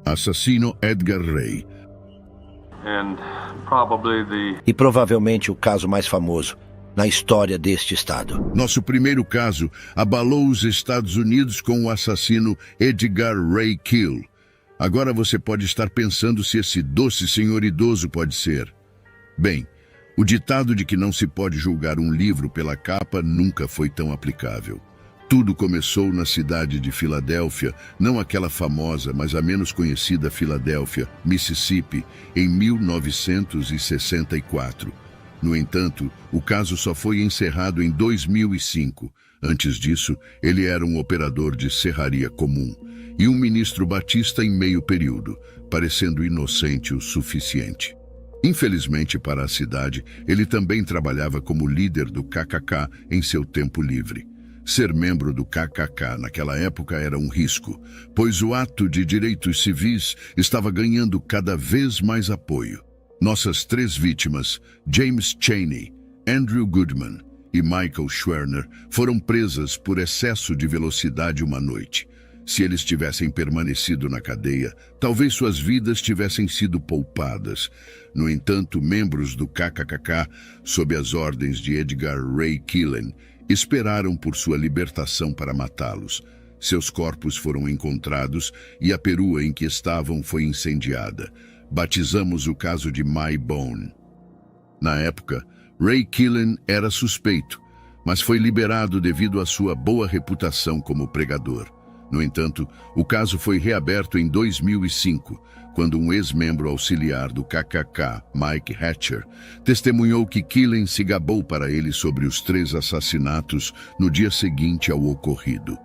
Assassino Edgar Ray. E provavelmente o caso mais famoso na história deste estado. Nosso primeiro caso abalou os Estados Unidos com o assassino Edgar Ray Kill. Agora você pode estar pensando se esse doce senhor idoso pode ser. Bem, o ditado de que não se pode julgar um livro pela capa nunca foi tão aplicável. Tudo começou na cidade de Filadélfia, não aquela famosa, mas a menos conhecida Filadélfia, Mississippi, em 1964. No entanto, o caso só foi encerrado em 2005. Antes disso, ele era um operador de serraria comum e um ministro batista em meio período, parecendo inocente o suficiente. Infelizmente para a cidade, ele também trabalhava como líder do KKK em seu tempo livre. Ser membro do KKK naquela época era um risco, pois o ato de direitos civis estava ganhando cada vez mais apoio. Nossas três vítimas, James Chaney, Andrew Goodman e Michael Schwerner, foram presas por excesso de velocidade uma noite. Se eles tivessem permanecido na cadeia, talvez suas vidas tivessem sido poupadas. No entanto, membros do KKK, sob as ordens de Edgar Ray Killen, esperaram por sua libertação para matá-los. Seus corpos foram encontrados e a perua em que estavam foi incendiada. Batizamos o caso de My Bone. Na época, Ray Killen era suspeito, mas foi liberado devido à sua boa reputação como pregador. No entanto, o caso foi reaberto em 2005, quando um ex-membro auxiliar do KKK, Mike Hatcher, testemunhou que Killen se gabou para ele sobre os 3 assassinatos no dia seguinte ao ocorrido.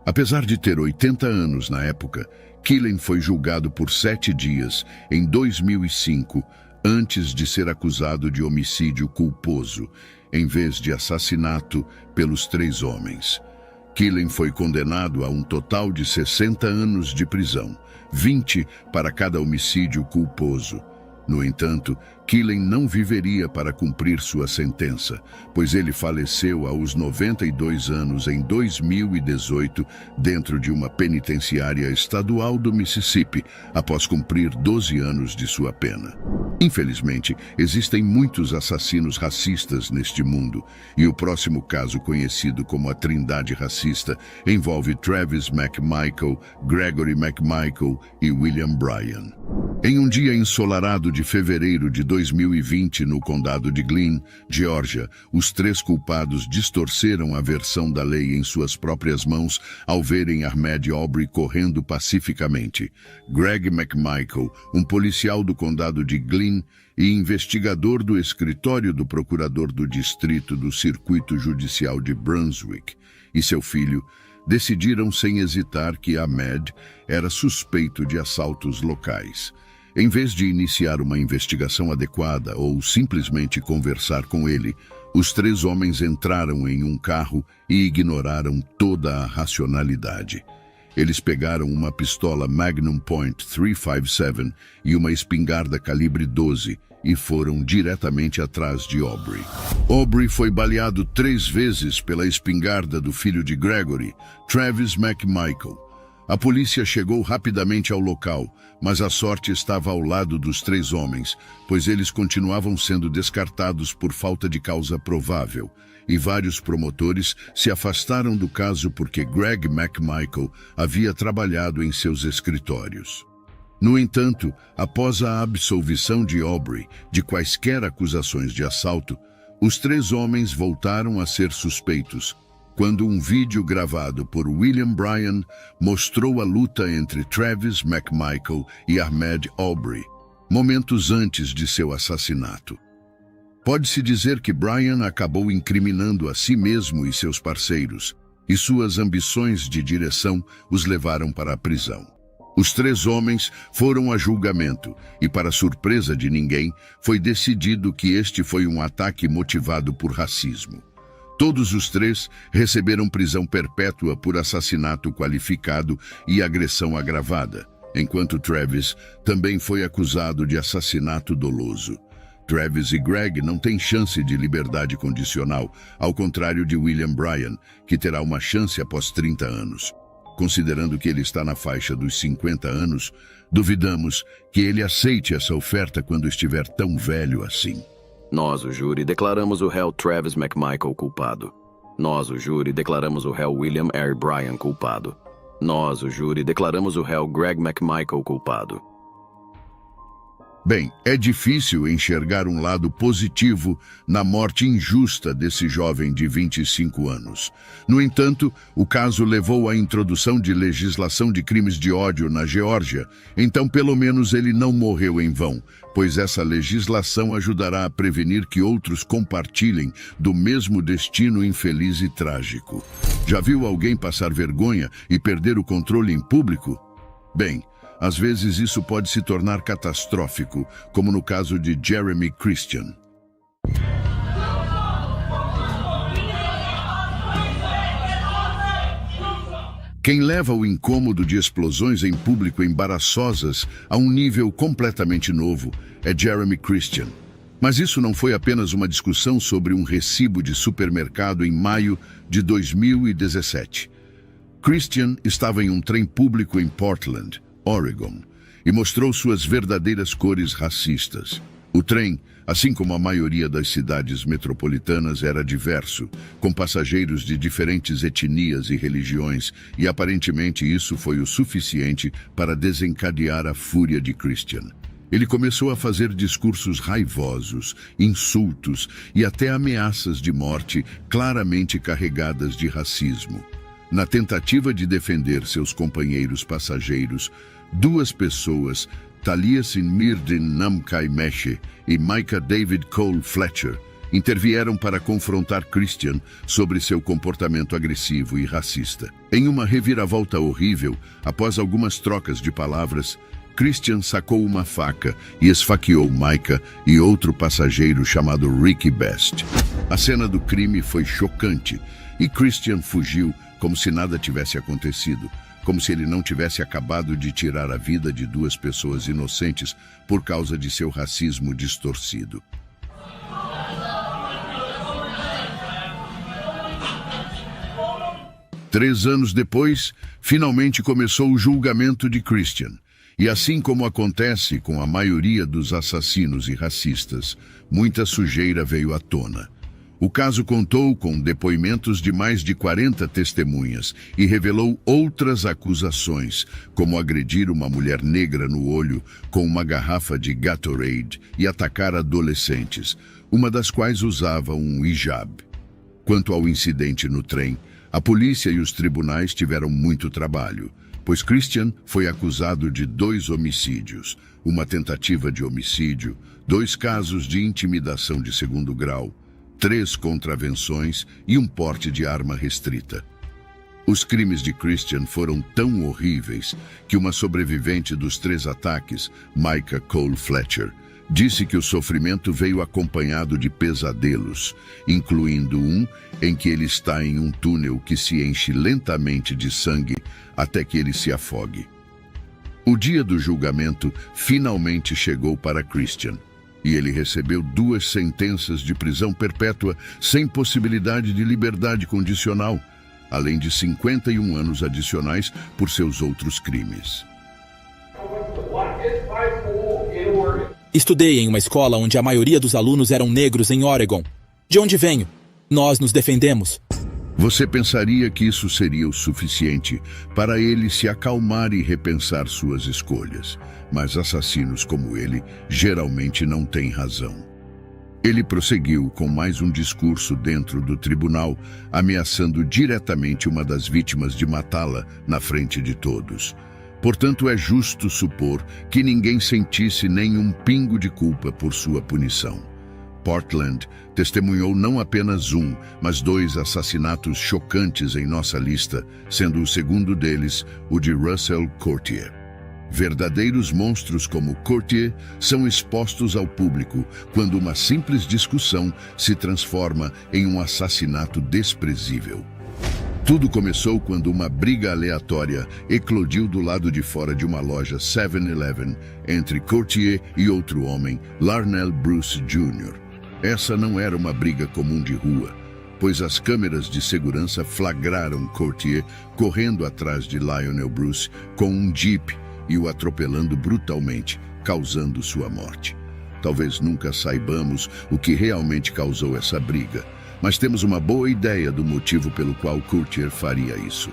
Apesar de ter 80 anos na época, Killen foi julgado por 7 dias em 2005, antes de ser acusado de homicídio culposo, em vez de assassinato pelos 3 homens. Killen foi condenado a um total de 60 anos de prisão, 20 para cada homicídio culposo. No entanto, Killen não viveria para cumprir sua sentença, pois ele faleceu aos 92 anos em 2018 dentro de uma penitenciária estadual do Mississippi, após cumprir 12 anos de sua pena. Infelizmente, existem muitos assassinos racistas neste mundo, e o próximo caso, conhecido como a Trindade Racista, envolve Travis McMichael, Gregory McMichael e William Bryan. Em um dia ensolarado de fevereiro de 2020 no condado de Glynn, Geórgia, os 3 culpados distorceram a versão da lei em suas próprias mãos ao verem Ahmaud Arbery correndo pacificamente. Greg McMichael, um policial do condado de Glynn e investigador do escritório do procurador do distrito do Circuito Judicial de Brunswick, e seu filho, decidiram sem hesitar que Ahmaud era suspeito de assaltos locais. Em vez de iniciar uma investigação adequada ou simplesmente conversar com ele, os 3 homens entraram em um carro e ignoraram toda a racionalidade. Eles pegaram uma pistola Magnum Point .357 e uma espingarda calibre 12 e foram diretamente atrás de Arbery. Arbery foi baleado 3 vezes pela espingarda do filho de Gregory, Travis McMichael. A polícia chegou rapidamente ao local, mas a sorte estava ao lado dos 3 homens, pois eles continuavam sendo descartados por falta de causa provável, e vários promotores se afastaram do caso porque Greg McMichael havia trabalhado em seus escritórios. No entanto, após a absolvição de Arbery de quaisquer acusações de assalto, os 3 homens voltaram a ser suspeitos, quando um vídeo gravado por William Bryan mostrou a luta entre Travis McMichael e Ahmaud Arbery, momentos antes de seu assassinato. Pode-se dizer que Bryan acabou incriminando a si mesmo e seus parceiros, e suas ambições de direção os levaram para a prisão. Os 3 homens foram a julgamento e, para surpresa de ninguém, foi decidido que este foi um ataque motivado por racismo. Todos os 3 receberam prisão perpétua por assassinato qualificado e agressão agravada, enquanto Travis também foi acusado de assassinato doloso. Travis e Greg não têm chance de liberdade condicional, ao contrário de William Bryan, que terá uma chance após 30 anos. considerando que ele está na faixa dos 50 anos, duvidamos que ele aceite essa oferta quando estiver tão velho assim. Nós, o júri, declaramos o réu Travis McMichael culpado. Nós, o júri, declaramos o réu William R. Bryan culpado. Nós, o júri, declaramos o réu Greg McMichael culpado. Bem, é difícil enxergar um lado positivo na morte injusta desse jovem de 25 anos. No entanto, o caso levou à introdução de legislação de crimes de ódio na Geórgia, então pelo menos ele não morreu em vão, pois essa legislação ajudará a prevenir que outros compartilhem do mesmo destino infeliz e trágico. Já viu alguém passar vergonha e perder o controle em público? Bem, às vezes isso pode se tornar catastrófico, como no caso de Jeremy Christian. Quem leva o incômodo de explosões em público embaraçosas a um nível completamente novo é Jeremy Christian. Mas isso não foi apenas uma discussão sobre um recibo de supermercado em maio de 2017. Christian estava em um trem público em Portland, Oregon, e mostrou suas verdadeiras cores racistas. O trem, assim como a maioria das cidades metropolitanas, era diverso, com passageiros de diferentes etnias e religiões, e aparentemente isso foi o suficiente para desencadear a fúria de Christian. Ele começou a fazer discursos raivosos, insultos e até ameaças de morte claramente carregadas de racismo. Na tentativa de defender seus companheiros passageiros, duas pessoas, Talia Mirdin Namkai Meshe e Micah David Cole Fletcher, intervieram para confrontar Christian sobre seu comportamento agressivo e racista. Em uma reviravolta horrível, após algumas trocas de palavras, Christian sacou uma faca e esfaqueou Micah e outro passageiro chamado Ricky Best. A cena do crime foi chocante e Christian fugiu como se nada tivesse acontecido, como se ele não tivesse acabado de tirar a vida de duas pessoas inocentes por causa de seu racismo distorcido. Três anos depois, finalmente começou o julgamento de Christian. E assim como acontece com a maioria dos assassinos e racistas, muita sujeira veio à tona. O caso contou com depoimentos de mais de 40 testemunhas e revelou outras acusações, como agredir uma mulher negra no olho com uma garrafa de Gatorade e atacar adolescentes, uma das quais usava um hijab. Quanto ao incidente no trem, a polícia e os tribunais tiveram muito trabalho, pois Christian foi acusado de 2 homicídios, uma tentativa de homicídio, 2 casos de intimidação de 2º grau, 3 contravenções e um porte de arma restrita. Os crimes de Christian foram tão horríveis que uma sobrevivente dos 3 ataques, Micah Cole Fletcher, disse que o sofrimento veio acompanhado de pesadelos, incluindo um em que ele está em um túnel que se enche lentamente de sangue até que ele se afogue. O dia do julgamento finalmente chegou para Christian, e ele recebeu 2 sentenças de prisão perpétua sem possibilidade de liberdade condicional, além de 51 anos adicionais por seus outros crimes. Estudei em uma escola onde a maioria dos alunos eram negros em Oregon. De onde venho? Nós nos defendemos. Você pensaria que isso seria o suficiente para ele se acalmar e repensar suas escolhas, mas assassinos como ele geralmente não têm razão. Ele prosseguiu com mais um discurso dentro do tribunal, ameaçando diretamente uma das vítimas de matá-la na frente de todos. Portanto, é justo supor que ninguém sentisse nenhum pingo de culpa por sua punição. Portland testemunhou não apenas um, mas 2 assassinatos chocantes em nossa lista, sendo o segundo deles o de Russell Courtier. Verdadeiros monstros como Courtier são expostos ao público quando uma simples discussão se transforma em um assassinato desprezível. Tudo começou quando uma briga aleatória eclodiu do lado de fora de uma loja 7-Eleven entre Courtier e outro homem, Larnell Bruce Jr. Essa não era uma briga comum de rua. pois as câmeras de segurança flagraram Courtier correndo atrás de Lionel Bruce com um Jeep e o atropelando brutalmente, causando sua morte. Talvez nunca saibamos o que realmente causou essa briga, mas temos uma boa ideia do motivo pelo qual Courtier faria isso.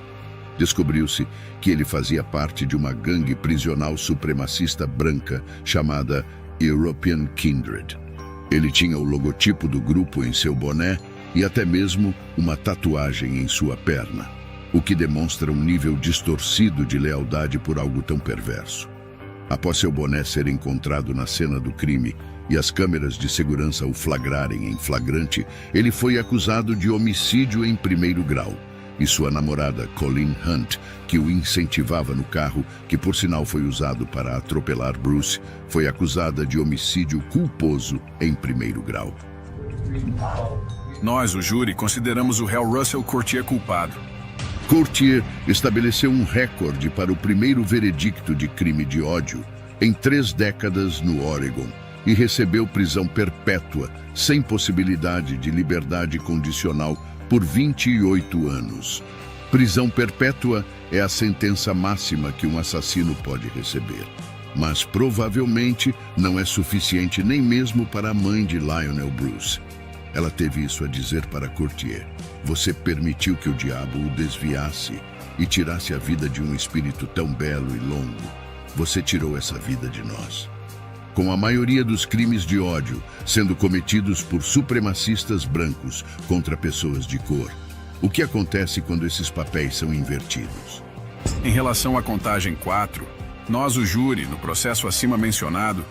Descobriu-se que ele fazia parte de uma gangue prisional supremacista branca chamada European Kindred. Ele tinha o logotipo do grupo em seu boné e até mesmo uma tatuagem em sua perna, o que demonstra um nível distorcido de lealdade por algo tão perverso. Após seu boné ser encontrado na cena do crime e as câmeras de segurança o flagrarem em flagrante, ele foi acusado de homicídio em primeiro grau. E sua namorada, Colleen Hunt, que o incentivava no carro, que por sinal foi usado para atropelar Bruce, foi acusada de homicídio culposo em primeiro grau. Nós, o júri, consideramos o réu Russell Courtier culpado. Courtier estabeleceu um recorde para o primeiro veredicto de crime de ódio em 3 décadas no Oregon e recebeu prisão perpétua, sem possibilidade de liberdade condicional, por 28 anos. Prisão perpétua é a sentença máxima que um assassino pode receber. Mas provavelmente não é suficiente nem mesmo para a mãe de Lionel Bruce. Ela teve isso a dizer para Courtier: "Você permitiu que o diabo o desviasse e tirasse a vida de um espírito tão belo e longo. Você tirou essa vida de nós." Com a maioria dos crimes de ódio sendo cometidos por supremacistas brancos contra pessoas de cor, o que acontece quando esses papéis são invertidos? Em relação à contagem 4, nós, o júri, no processo acima mencionado,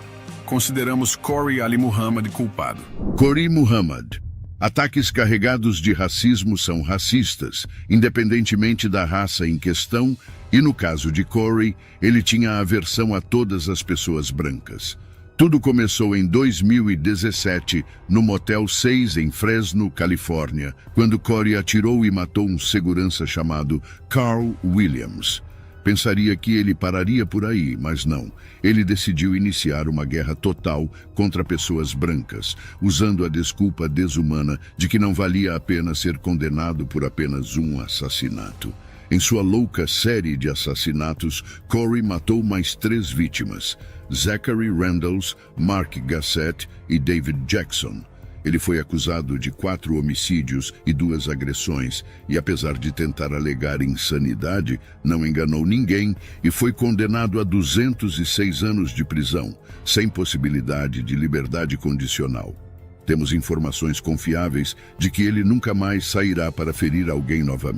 consideramos Corey Ali Muhammad culpado. Corey Muhammad. Ataques carregados de racismo são racistas, independentemente da raça em questão, e no caso de Corey, ele tinha aversão a todas as pessoas brancas. Tudo começou em 2017, no Motel 6 em Fresno, Califórnia, quando Corey atirou e matou um segurança chamado Carl Williams. Pensaria que ele pararia por aí, mas não. Ele decidiu iniciar uma guerra total contra pessoas brancas, usando a desculpa desumana de que não valia a pena ser condenado por apenas um assassinato. Em sua louca série de assassinatos, Corey matou mais 3 vítimas: Zachary Randalls, Mark Gassett e David Jackson. Ele foi acusado de 4 homicídios e 2 agressões, e apesar de tentar alegar insanidade, não enganou ninguém e foi condenado a 206 anos de prisão, sem possibilidade de liberdade condicional. Temos informações confiáveis de que ele nunca mais sairá para ferir alguém novamente.